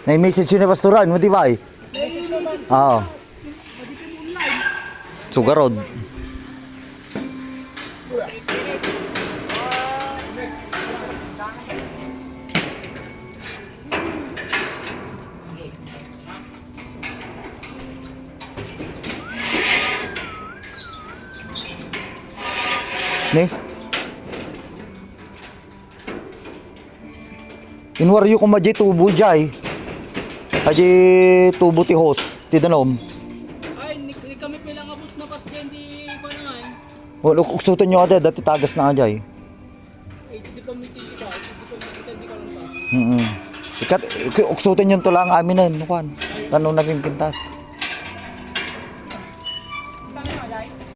Na-message yun ni Pastoran, mo di ba eh? Oo. Sugarod. Ni? Inwaryo ko madya tubo jay. Aji tubo ti host, ti danom. Ay, ni kami pilang abot na pas dyan, di ko na nga eh. Wala uksutan nyo ade, dati tagas na ajay. Ay, di kami tingin ba? Di ka lang pa. Ikat, uksutan nyo tulang amin na, nukan. Tanong naging pintas.